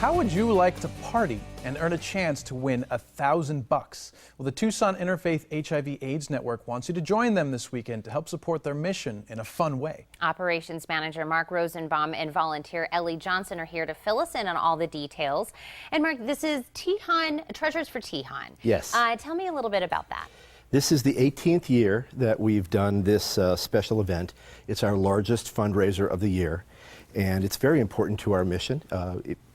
How would you like to party and earn a chance to win $1,000? Well, the Tucson Interfaith HIV/AIDS Network wants you to join them this weekend to help support their mission in a fun way. Operations Manager Mark Rosenbaum and volunteer Ellie Johnson are here to fill us in on all the details. And Mark, this is TIHAN, Treasures for TIHAN. Yes. Tell me a little bit about that. This is the 18th year that we've done this special event. It's our largest fundraiser of the year, and it's very important to our mission.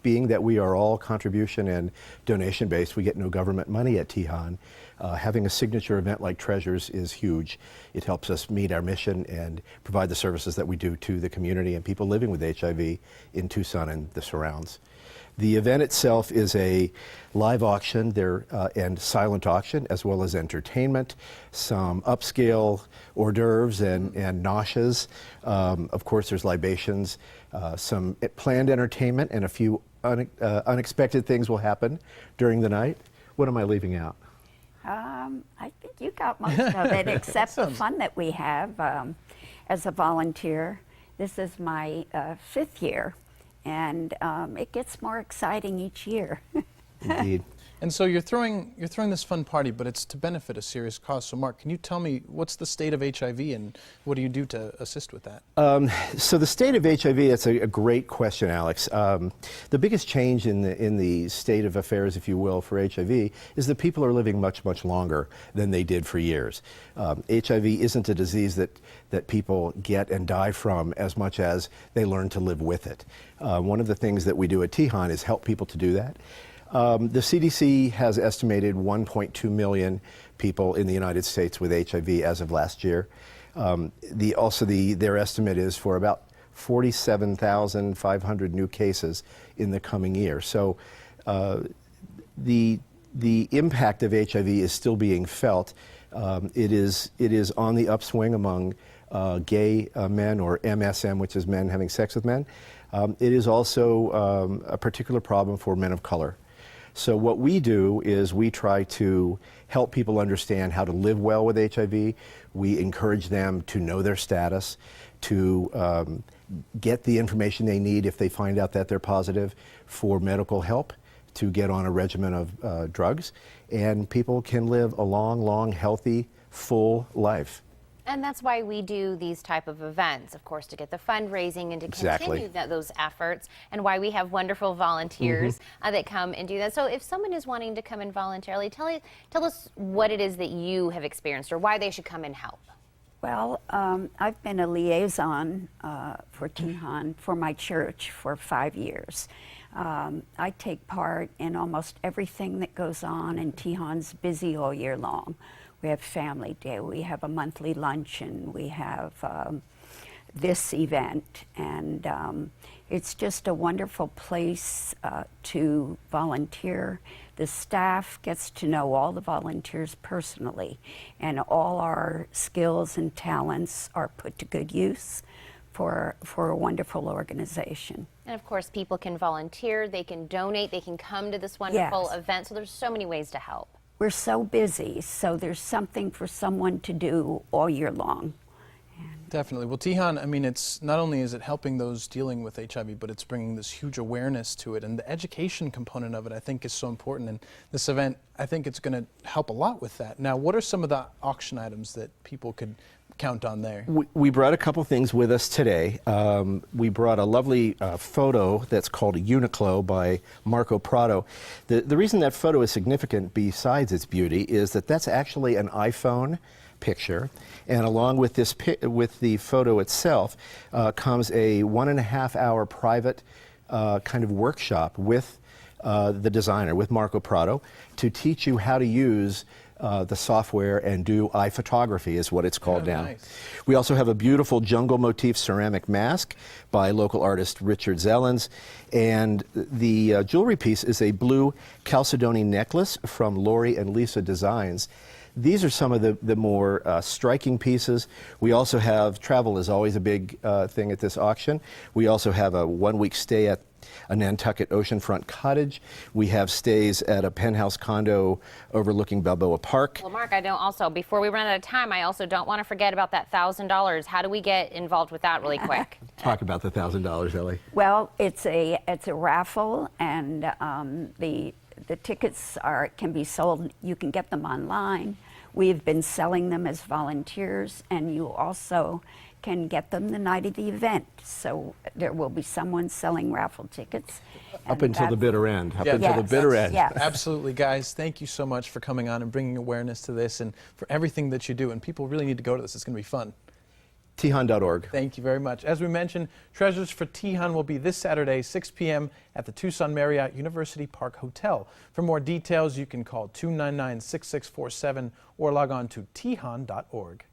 Being that we are all contribution and donation based, we get no government money at TIHAN. Having a signature event like Treasures is huge. It helps us meet our mission and provide the services that we do to the community and people living with HIV in Tucson and the surrounds. The event itself is a live auction and silent auction, as well as entertainment, some upscale hors d'oeuvres and noshes. Of course, there's libations, some planned entertainment, and a few unexpected things will happen during the night. What am I leaving out? I think you got most of it, except the fun that we have as a volunteer. This is my 5th year, and it gets more exciting each year. Indeed. And so you're throwing this fun party, but it's to benefit a serious cause. So Mark, can you tell me what's the state of HIV and what do you do to assist with that? So the state of HIV, that's a great question, Alex. The biggest change in the state of affairs, if you will, for HIV is that people are living much, much longer than they did for years. HIV isn't a disease that people get and die from as much as they learn to live with it. One of the things that we do at TIHAN is help people to do that. The CDC has estimated 1.2 million people in the United States with HIV as of last year. Their estimate is for about 47,500 new cases in the coming year. So the impact of HIV is still being felt. It is on the upswing among gay men, or MSM, which is men having sex with men. It is also a particular problem for men of color. So what we do is we try to help people understand how to live well with HIV. We encourage them to know their status, to get the information they need if they find out that they're positive, for medical help, to get on a regimen of drugs, and people can live a long, healthy, full life. And that's why we do these type of events, of course, to get the fundraising and to continue those efforts, and why we have wonderful volunteers that come and do that. So if someone is wanting to come in voluntarily, tell us what it is that you have experienced or why they should come and help. Well, I've been a liaison for TIHAN for my church for 5 years. I take part in almost everything that goes on, and TIHAN's busy all year long. We have Family Day, we have a monthly luncheon, we have this event, and it's just a wonderful place to volunteer. The staff gets to know all the volunteers personally, and all our skills and talents are put to good use for a wonderful organization. And of course, people can volunteer, they can donate, they can come to this wonderful event, so there's so many ways to help. We're so busy, so there's something for someone to do all year long. Definitely. Well, TIHAN, I mean, it's not only is it helping those dealing with HIV, but it's bringing this huge awareness to it. And the education component of it, I think, is so important. And this event, I think it's going to help a lot with that. Now, what are some of the auction items that people could count on there? We brought a couple things with us today. We brought a lovely photo that's called Uniqlo by Marco Prado. The reason that photo is significant, besides its beauty, is that that's actually an iPhone picture, and along with this with the photo itself comes a 1.5-hour private kind of workshop with the designer, with Marco Prado, to teach you how to use the software and do iPhotography, is what it's called now. Nice. We also have a beautiful jungle motif ceramic mask by local artist Richard Zellens, and the jewelry piece is a blue chalcedony necklace from Lori and Lisa Designs. These are some of the more striking pieces. We also have, travel is always a big thing at this auction. We also have a 1-week stay at a Nantucket oceanfront cottage. We have stays at a penthouse condo overlooking Balboa Park. Well, Mark, I don't also, before we run out of time, I also don't want to forget about that $1,000. How do we get involved with that really quick? Talk about the $1,000, Ellie. Well, it's a raffle, and the tickets can be sold. You can get them online. We've been selling them as volunteers, and you also can get them the night of the event. So there will be someone selling raffle tickets. Up until the bitter end. Up Yeah. until the Yes, bitter end. yes. Absolutely, guys. Thank you so much for coming on and bringing awareness to this and for everything that you do. And people really need to go to this. It's going to be fun. TIHAN.org. Thank you very much. As we mentioned, Treasures for TIHAN will be this Saturday, 6 p.m. at the Tucson Marriott University Park Hotel. For more details, you can call 299-6647 or log on to tihan.org.